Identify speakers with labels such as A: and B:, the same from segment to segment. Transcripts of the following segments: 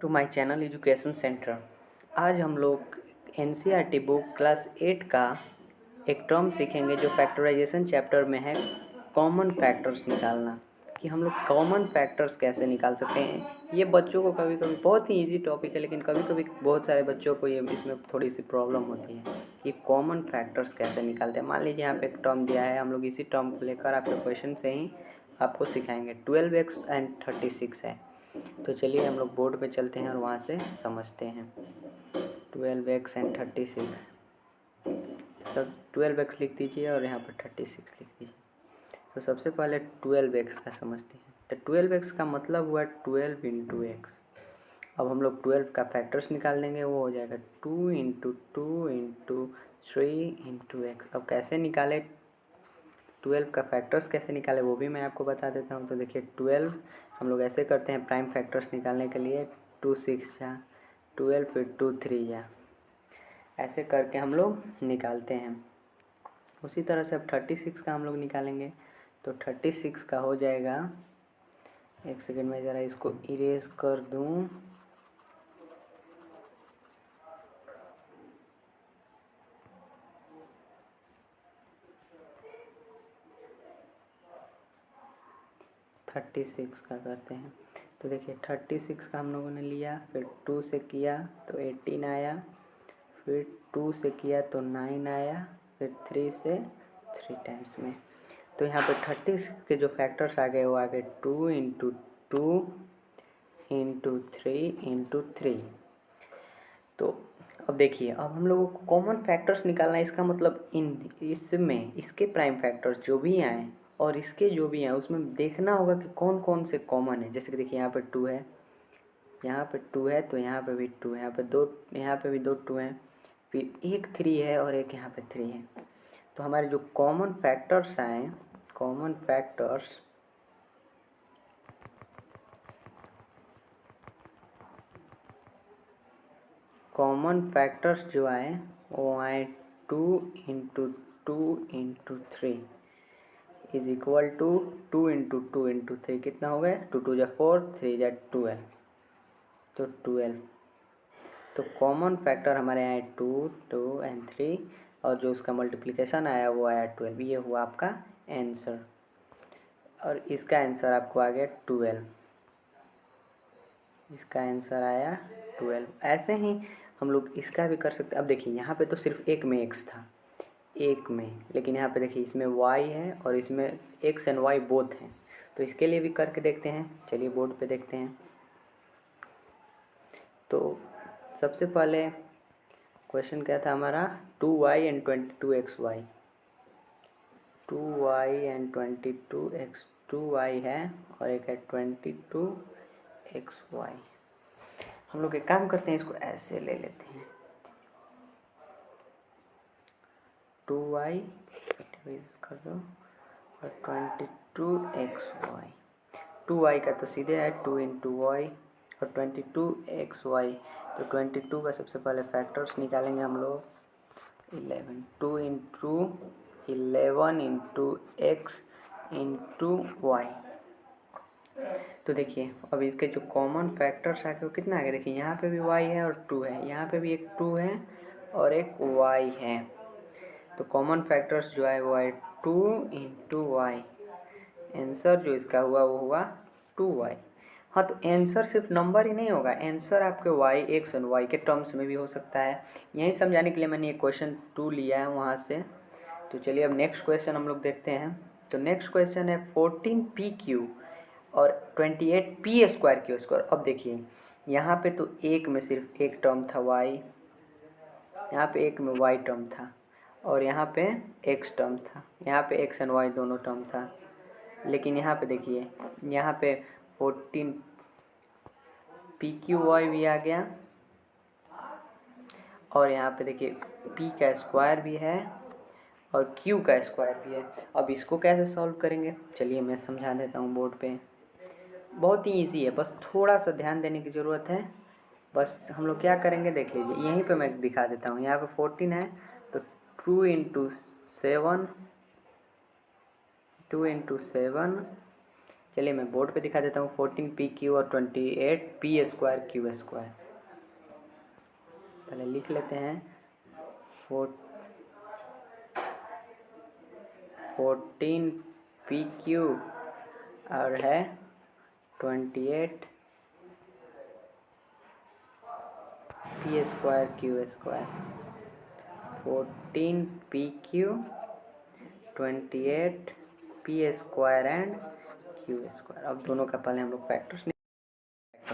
A: To my channel education centre. आज हम लोग एनसीईआरटी बुक क्लास 8 का एक टर्म सीखेंगे जो फैक्टराइजेशन चैप्टर में है, कॉमन फैक्टर्स निकालना। कि हम लोग कॉमन फैक्टर्स कैसे निकाल सकते हैं। ये बच्चों को कभी कभी बहुत ही इजी टॉपिक है, लेकिन कभी कभी बहुत सारे बच्चों को ये इसमें थोड़ी सी प्रॉब्लम होती है कि कॉमन फैक्टर्स कैसे निकालते हैं। मान लीजिए यहाँ पे एक टर्म दिया है, हम लोग इसी टर्म को लेकर आपके क्वेश्चन से ही आपको सिखाएंगे। 12x एंड 36 है, तो चलिए हम लोग बोर्ड पे चलते हैं और वहाँ से समझते हैं। 12x एंड 36, सब 12x लिख दीजिए और यहाँ पर 36 लिख दीजिए। तो सबसे पहले 12x का समझते हैं। तो 12x का मतलब हुआ 12 इंटू एक्स। अब हम लोग 12 का फैक्टर्स निकाल देंगे, वो हो जाएगा 2 इंटू 2 इंटू 3 इंटू एक्स। अब कैसे निकाले 12 का फैक्टर्स कैसे निकाले वो भी मैं आपको बता देता हूँ। तो देखिए 12 हम लोग ऐसे करते हैं प्राइम फैक्टर्स निकालने के लिए। 2 6 जा 12, फिर 2 3 जा, ऐसे करके हम लोग निकालते हैं। उसी तरह से अब 36 का हम लोग निकालेंगे। तो 36 का हो जाएगा, एक सेकेंड में ज़रा इसको इरेज कर दूँ। थर्टी सिक्स का करते हैं। तो देखिए 36 का हम लोगों ने लिया, फिर 2 से किया तो 18 आया, फिर 2 से किया तो 9 आया, फिर 3 से 3 टाइम्स में। तो यहाँ पे 30 के जो फैक्टर्स आ गए वो आ गए 2 इंटू 2 इंटू 3 इंटू 3। तो अब देखिए, अब हम लोगों को कॉमन फैक्टर्स निकालना है। इसका मतलब इसमें इसके प्राइम फैक्टर्स जो भी आए और इसके जो भी आए उसमें देखना होगा कि कौन कौन से कॉमन है। जैसे कि देखिए यहाँ पे 2 है, यहाँ पे 2 है, तो यहाँ पे भी 2 है, यहाँ पे 2, यहाँ पे भी 2 2 हैं, फिर एक 3 है और एक यहाँ पे 3 है। तो हमारे जो कॉमन फैक्टर्स आए, कॉमन फैक्टर्स जो आए वो आए 2 into 2 into 3 is equal to 2 into 2 into 3 कितना हो गया, 2 2 जा 4, 3 जा 12, तो 12। तो कॉमन फैक्टर हमारे आए 2 2 एंड 3, और जो उसका मल्टीप्लिकेशन आया वो आया 12। ये हुआ आपका आंसर, और इसका आंसर आपको आ गया 12। इसका आंसर आया 12। ऐसे ही हम लोग इसका भी कर सकते। अब देखिए यहाँ पे तो सिर्फ एक में x था, एक में, लेकिन यहाँ पे देखिए इसमें y है और इसमें x एंड y बोथ हैं। तो इसके लिए भी करके देखते हैं। चलिए बोर्ड पे देखते हैं। तो सबसे पहले क्वेश्चन क्या था हमारा, 2y and 22xy। 2y and 22x, 2y है और एक है 22xy। हम लोग एक काम करते हैं, इसको ऐसे ले लेते हैं। 2y कर दो और 22xy। 2y का तो सीधे है 2 इंटू वाई और 22xy। तो 22 का सबसे पहले फैक्टर्स निकालेंगे हम लोग। 11, 2 into 11 into X into Y. तो देखिए अब इसके जो कॉमन फैक्टर्स आ गए वो कितना आ गया। देखिए यहाँ पे भी y है और 2 है, यहाँ पे भी एक 2 है और एक y है। तो कॉमन फैक्टर्स जो है वो है 2 इंटू वाई। आंसर जो इसका हुआ वो हुआ 2y। हाँ, तो आंसर सिर्फ नंबर ही नहीं होगा, आंसर आपके y एक्स और y के टर्म्स में भी हो सकता है। यही समझाने के लिए मैंने ये क्वेश्चन 2 लिया है वहाँ से। तो चलिए अब नेक्स्ट क्वेश्चन हम लोग देखते हैं। तो नेक्स्ट क्वेश्चन है 14pq और 28p²q²। अब देखिए यहाँ पे तो एक में सिर्फ एक टर्म था y, यहाँ पे एक में y टर्म था और यहाँ पे x टर्म था, यहाँ पे x एंड y दोनों टर्म था। लेकिन यहाँ पे देखिए, यहाँ पे 14pqy भी आ गया और यहाँ पे देखिए p का स्क्वायर भी है और q का स्क्वायर भी है। अब इसको कैसे सॉल्व करेंगे, चलिए मैं समझा देता हूँ बोर्ड पे। बहुत ही इजी है, बस थोड़ा सा ध्यान देने की ज़रूरत है। बस हम लोग क्या करेंगे देख लीजिए, यहीं पे मैं दिखा देता हूँ। यहाँ पे 14 है तो 2 इंटू 7 2 इंटू 7 चलिए मैं बोर्ड पे दिखा देता हूँ। 14 PQ और 28 P² Q²। पहले लिख लेते हैं। 14 PQ और है 28 P² Q²। 14 PQ 28 P² and Q²। अब दोनों का पहले हम लोग फैक्टर्स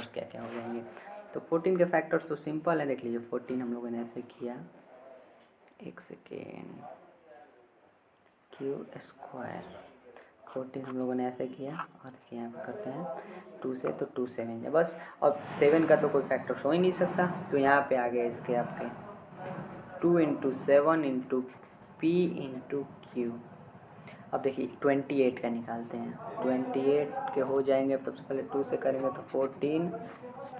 A: क्या क्या हो जाएंगे। तो 14 के फैक्टर्स तो सिंपल है, देख लीजिए। 14 हम लोगों ने ऐसे किया, एक सेकेंड, Q²। 14 हम लोगों ने ऐसे किया और यहाँ पे करते हैं 2 से, तो 2 7 है बस। अब 7 का तो कोई फैक्टर्स हो ही नहीं सकता, तो यहाँ पे आ गए इसके आपके 2 × 7 × P × Q। अब देखिए 28 का निकालते हैं। 28 के हो जाएंगे, सबसे पहले 2 से करेंगे तो 14,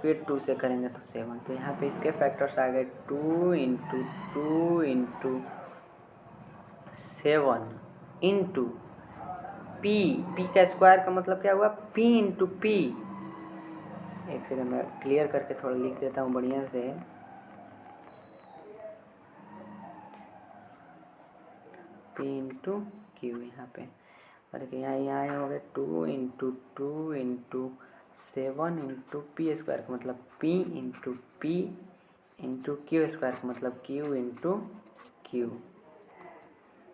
A: फिर 2 से करेंगे तो 7। तो यहाँ पे इसके फैक्टर्स आ गए 2 × 2 × 7 इंटू P का स्क्वायर का मतलब क्या हुआ, P × P। एक सेकंड मैं क्लियर करके थोड़ा लिख देता हूँ बढ़िया से। P × Q यहाँ पे, और यहाँ हो गया 2 × 2 × 7 × P² का मतलब P × P × Q² का मतलब Q × Q।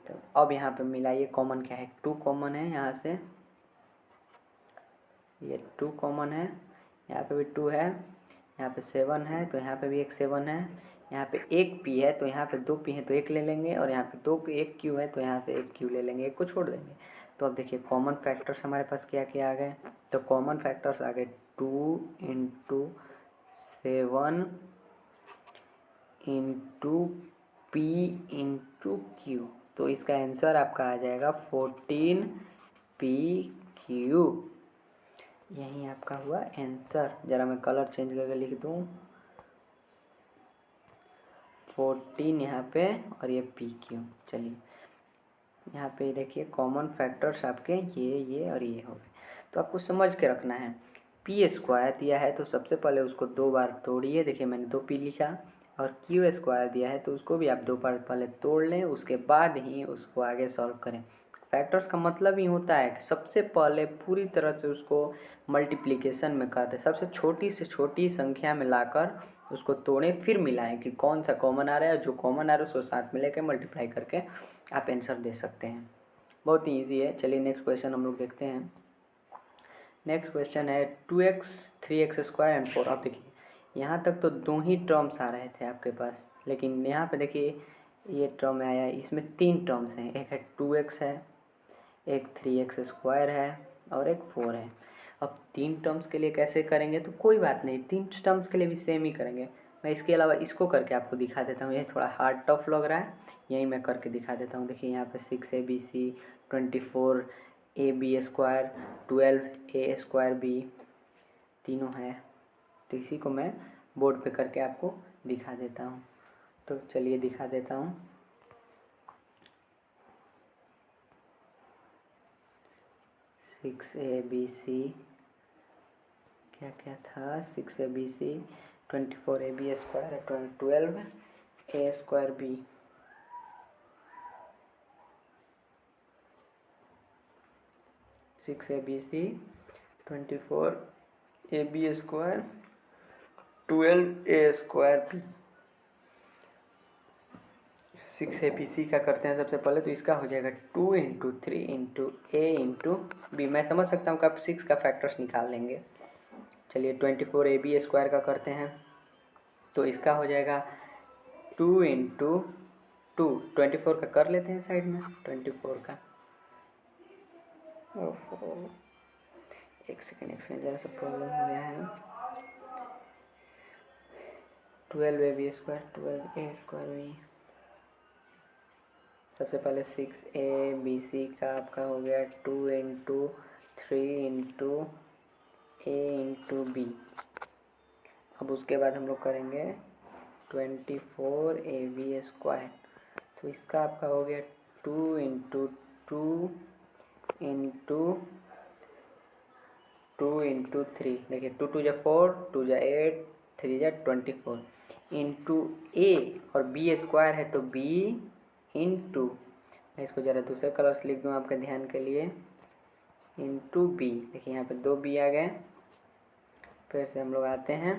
A: तो अब यहाँ पे मिलाइए, कॉमन क्या है, 2 कॉमन है यहाँ से, ये 2 कॉमन है, यहाँ पे भी 2 है, यहाँ पे 7 है तो यहाँ पे भी एक 7 है, यहाँ पे एक P है तो यहाँ पे 2 P है तो एक ले लेंगे, और यहाँ पे एक Q है तो यहाँ से एक Q ले लेंगे, एक को छोड़ देंगे। तो अब देखिए कॉमन फैक्टर्स हमारे पास क्या क्या आ गए। तो कॉमन फैक्टर्स आ गए 2 × 7 × P × Q। तो इसका आंसर आपका आ जाएगा 14 PQ। यही आपका हुआ आंसर। ज़रा मैं कलर चेंज करके लिख दूँ, 14 यहाँ पे और ये PQ। चलिए यहाँ पे देखिए कॉमन फैक्टर्स आपके ये और ये हो गए। तो आपको समझ के रखना है, P² दिया है तो सबसे पहले उसको 2 बार तोड़िए। देखिए मैंने 2P लिखा, और Q² दिया है तो उसको भी आप 2 बार पहले तोड़ लें, उसके बाद ही उसको आगे सॉल्व करें। फैक्टर्स का मतलब ही होता है कि सबसे पहले पूरी तरह से उसको मल्टीप्लिकेशन में करते, सबसे छोटी से छोटी संख्या में लाकर उसको तोड़ें, फिर मिलाएं कि कौन सा कॉमन आ रहा है, जो कॉमन आ रहा है उसको साथ में लेकर मल्टीप्लाई करके आप आंसर दे सकते हैं। बहुत ही ईजी है। चलिए नेक्स्ट क्वेश्चन हम लोग देखते हैं। नेक्स्ट क्वेश्चन है 2x 3x² एंड 4। अब देखिए यहाँ तक तो 2 ही टर्म्स आ रहे थे आपके पास, लेकिन यहाँ पे देखिए ये टर्म आया, इसमें 3 टर्म्स हैं, एक है 2x है, एक 3x² है और एक 4 है। अब 3 टर्म्स के लिए कैसे करेंगे, तो कोई बात नहीं, 3 टर्म्स के लिए भी सेम ही करेंगे। मैं इसके अलावा इसको करके आपको दिखा देता हूँ, ये थोड़ा हार्ड टफ लग रहा है, यही मैं करके दिखा देता हूँ। देखिए यहाँ पे 6ABC 24AB², 12A²B तीनों है, तो इसी को मैं बोर्ड पे करके आपको दिखा देता हूँ। तो चलिए दिखा देता हूँ। 6ABC क्या क्या था, 6ABC 24AB² 12A²B। 6ABC 24AB² 12A²B। 6ABC का करते हैं सबसे पहले, तो इसका हो जाएगा 2 × 3 × A × B। मैं समझ सकता हूँ कि आप 6 का फैक्टर्स निकाल लेंगे। चलिए 24AB² का करते हैं, तो इसका हो जाएगा 2 × 2। 24 का कर लेते हैं साइड में, 24 का, ओहो एक सेकेंड ज़रा सा प्रॉब्लम हो गया है। 12AB², 12A²B। सबसे पहले 6ABC का आपका हो गया 2 × 3 × A × B। अब उसके बाद हम लोग करेंगे 24AB², तो इसका आपका हो गया 2 × 2 × 2 इंटू 3, देखिए 2 2 जा 4, 2 जा 8, 3 जा 24 इंटू ए और बी स्क्वायर है तो बी इंटू, मैं इसको ज़रा दूसरे कलर से लिख दूँ आपके ध्यान के लिए, इंटू बी। देखिए यहाँ पे 2 बी आ गए। फिर से हम लोग आते हैं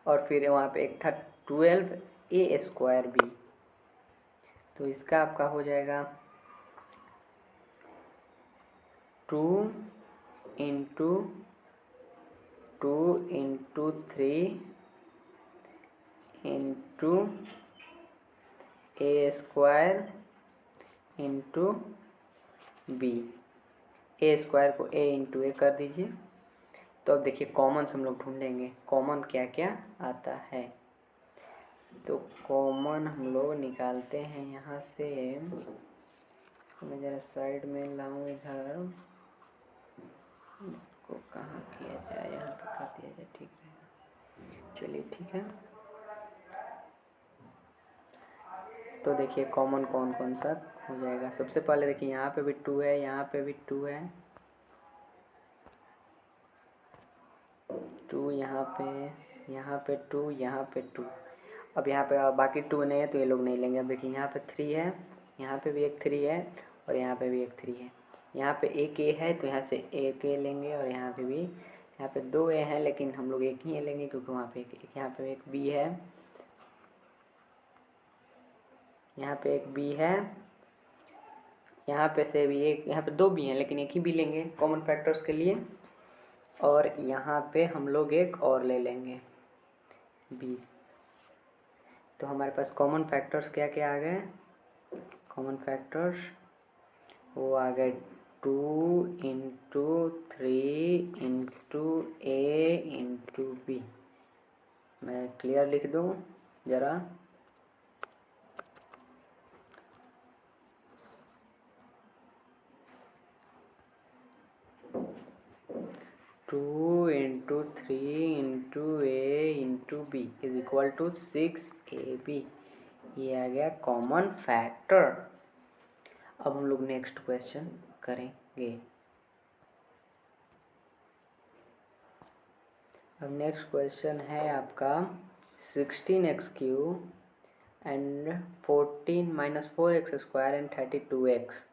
A: और फिर वहाँ पे एक था 12 ए स्क्वायर बी, तो इसका आपका हो जाएगा 2 इंटू 3 इंटू ए स्क्वायर इंटू बी। ए स्क्वायर को ए इंटू ए कर दीजिए। तो अब देखिए कॉमन्स हम लोग ढूंढेंगे, कॉमन क्या क्या आता है। तो कॉमन हम लोग निकालते हैं यहाँ से, मैं ज़रा साइड में लाऊं इधर, इसको कहाँ किया जाए, यहाँ पे कर दिया जाए, ठीक रहेगा। चलिए ठीक है। तो देखिए कॉमन कौन कौन सा हो जाएगा। सबसे पहले देखिए यहाँ पे भी 2 है, यहाँ पे भी 2 है, 2 यहाँ पे 2, यहाँ पे 2। अब यहाँ पे बाकी 2 नहीं है तो ये लोग नहीं लेंगे। अब देखिए यहाँ पे 3 है, यहाँ पे भी एक 3 है और यहाँ पे भी एक 3 है। यहाँ पे एक ए है तो यहाँ से एक ए लेंगे और यहाँ पे भी, यहाँ पे 2 ए हैं लेकिन हम लोग एक ही लेंगे क्योंकि वहाँ पे यहाँ पे एक बी है, यहाँ पे एक बी है, यहाँ पे से भी एक, यहाँ पे 2 बी हैं लेकिन एक ही बी लेंगे कॉमन फैक्टर्स के लिए। और यहाँ पे हम लोग एक और ले लेंगे बी। तो हमारे पास कॉमन फैक्टर्स क्या क्या आ गए, कॉमन फैक्टर्स वो आ गए 2 into 3 into A into B. मैं क्लियर लिख दूँ ज़रा, 2 into 3 into A into B is equal to 6ab। ये आ गया कॉमन फैक्टर। अब हम लोग नेक्स्ट क्वेश्चन करेंगे। अब नेक्स्ट क्वेश्चन है आपका 16x³ and 14 - 4x² and 32x।